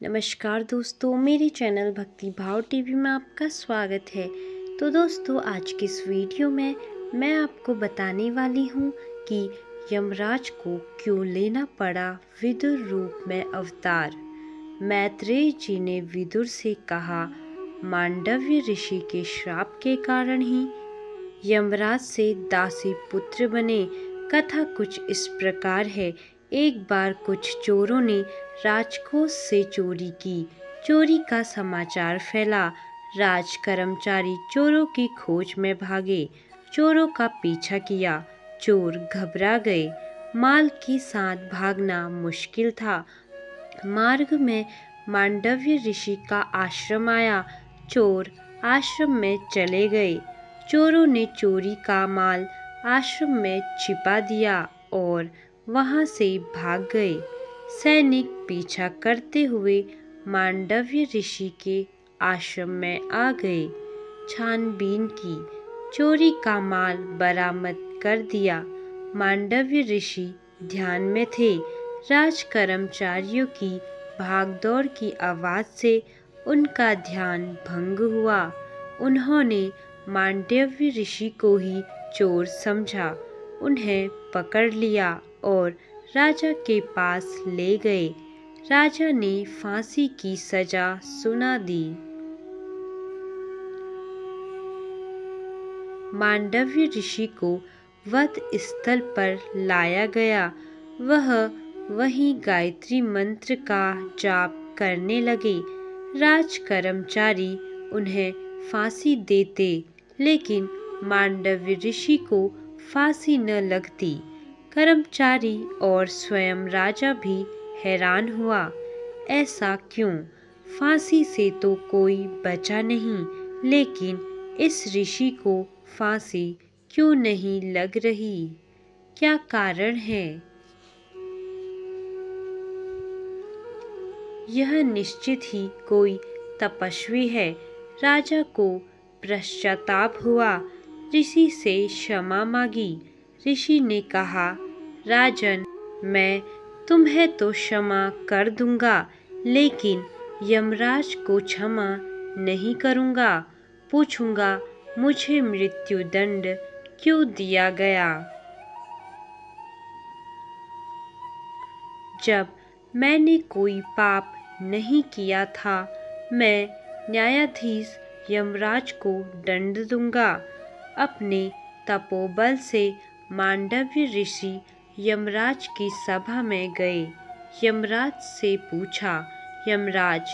नमस्कार दोस्तों, मेरे चैनल भक्ति भाव टीवी में आपका स्वागत है। तो दोस्तों, आज की इस वीडियो में मैं आपको बताने वाली हूँ कि यमराज को क्यों लेना पड़ा विदुर रूप में अवतार। मैत्रेय जी ने विदुर से कहा, मांडव्य ऋषि के श्राप के कारण ही यमराज से दासी पुत्र बने। कथा कुछ इस प्रकार है। एक बार कुछ चोरों ने राजकोष से चोरी की। चोरी का समाचार फैला। राज कर्मचारी चोरों की खोज में भागे। चोरों का पीछा किया। चोर घबरा गए। माल के साथ भागना मुश्किल था। मार्ग में मांडव्य ऋषि का आश्रम आया। चोर आश्रम में चले गए। चोरों ने चोरी का माल आश्रम में छिपा दिया और वहां से भाग गए। सैनिक पीछा करते हुए मांडव्य ऋषि के आश्रम में आ गए। छानबीन की। चोरी का माल बरामद कर दिया। मांडव्य ऋषि ध्यान में थे। राज कर्मचारियों की भागदौड़ की आवाज से उनका ध्यान भंग हुआ। उन्होंने मांडव्य ऋषि को ही चोर समझा। उन्हें पकड़ लिया और राजा के पास ले गए। राजा ने फांसी की सजा सुना दी। मांडव्य ऋषि को वध स्थल पर लाया गया। वह वहीं गायत्री मंत्र का जाप करने लगे। राज कर्मचारी उन्हें फांसी देते, लेकिन मांडव्य ऋषि को फांसी न लगती। कर्मचारी और स्वयं राजा भी हैरान हुआ। ऐसा क्यों? फांसी से तो कोई बचा नहीं, लेकिन इस ऋषि को फांसी क्यों नहीं लग रही? क्या कारण है? यह निश्चित ही कोई तपस्वी है। राजा को पश्चाताप हुआ। ऋषि से क्षमा मांगी। ऋषि ने कहा, राजन, मैं तुम्हें तो क्षमा कर दूंगा, लेकिन यमराज को क्षमा नहीं करूंगा। पूछूंगा, मुझे मृत्यु दंड क्यों दिया गया? जब मैंने कोई पाप नहीं किया था। मैं न्यायाधीश यमराज को दंड दूंगा। अपने तपोबल से मांडव्य ऋषि यमराज की सभा में गए। यमराज से पूछा, यमराज,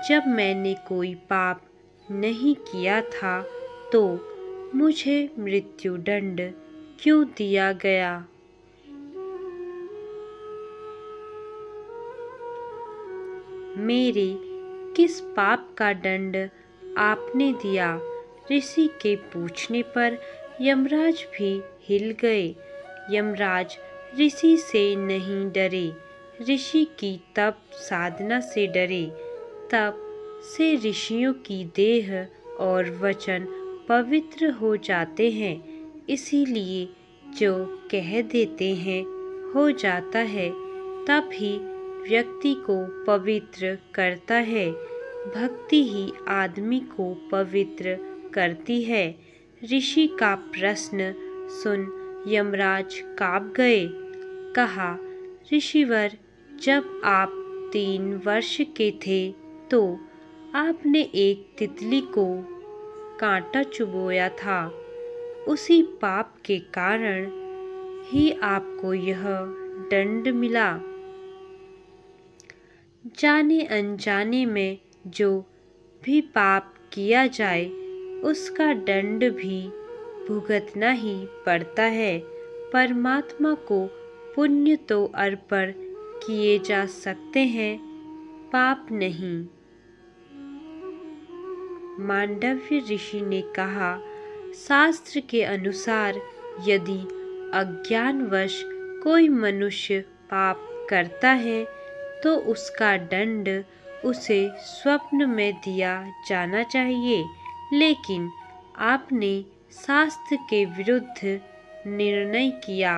जब मैंने कोई पाप नहीं किया था तो मुझे मृत्यु दंड क्यों दिया गया? मेरे किस पाप का दंड आपने दिया? ऋषि के पूछने पर यमराज भी हिल गए। यमराज ऋषि से नहीं डरे, ऋषि की तप साधना से डरे। तप से ऋषियों की देह और वचन पवित्र हो जाते हैं। इसीलिए जो कह देते हैं हो जाता है। तप ही व्यक्ति को पवित्र करता है। भक्ति ही आदमी को पवित्र करती है। ऋषि का प्रश्न सुन यमराज काँप गए। कहा, ऋषिवर, जब आप 3 वर्ष के थे तो आपने एक तितली को कांटा चुभोया था। उसी पाप के कारण ही आपको यह दंड मिला। जाने अनजाने में जो भी पाप किया जाए उसका दंड भी भुगतना ही पड़ता है। परमात्मा को पुण्य तो अर्पण किए जा सकते हैं, पाप नहीं। मांडव्य ऋषि ने कहा, शास्त्र के अनुसार यदि अज्ञानवश कोई मनुष्य पाप करता है तो उसका दंड उसे स्वप्न में दिया जाना चाहिए, लेकिन आपने शास्त्र के विरुद्ध निर्णय किया।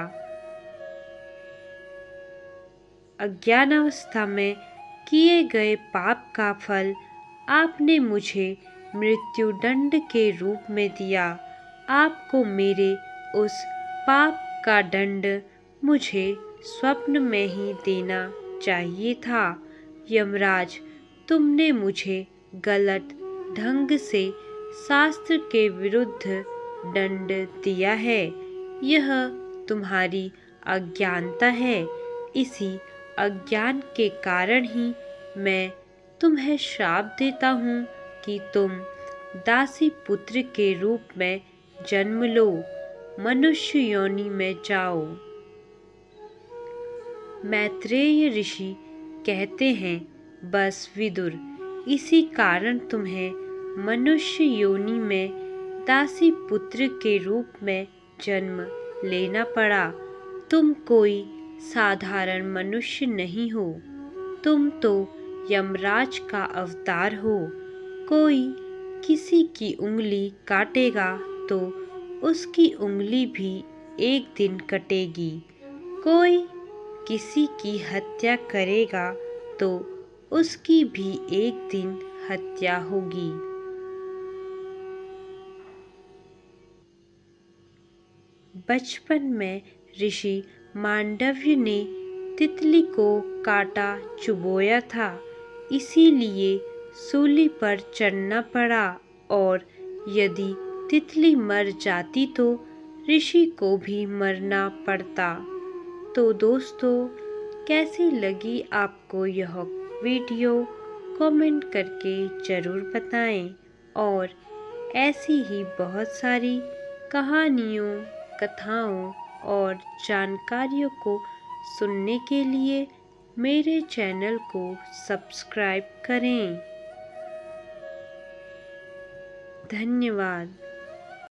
अज्ञानावस्था में किए गए पाप का फल आपने मुझे मृत्युदंड के रूप में दिया। आपको मेरे उस पाप का दंड मुझे स्वप्न में ही देना चाहिए था। यमराज, तुमने मुझे गलत ढंग से शास्त्र के विरुद्ध दंड दिया है। यह तुम्हारी अज्ञानता है। इसी अज्ञान के कारण ही मैं तुम्हें श्राप देता हूँ कि तुम दासी पुत्र के रूप में जन्म लो, मनुष्य योनि में जाओ। मैत्रेय ऋषि कहते हैं, बस विदुर, इसी कारण तुम्हें मनुष्य योनि में दासी पुत्र के रूप में जन्म लेना पड़ा। तुम कोई साधारण मनुष्य नहीं हो, तुम तो यमराज का अवतार हो। कोई किसी की उंगली काटेगा तो उसकी उंगली भी एक दिन कटेगी। कोई किसी की हत्या करेगा तो उसकी भी एक दिन हत्या होगी। बचपन में ऋषि मांडव्य ने तितली को काटा चुबोया था, इसीलिए सूली पर चढ़ना पड़ा, और यदि तितली मर जाती तो ऋषि को भी मरना पड़ता। तो दोस्तों, कैसी लगी आपको यह वीडियो? कमेंट करके ज़रूर बताएं। और ऐसी ही बहुत सारी कहानियों, कथाओं और जानकारियों को सुनने के लिए मेरे चैनल को सब्सक्राइब करें। धन्यवाद।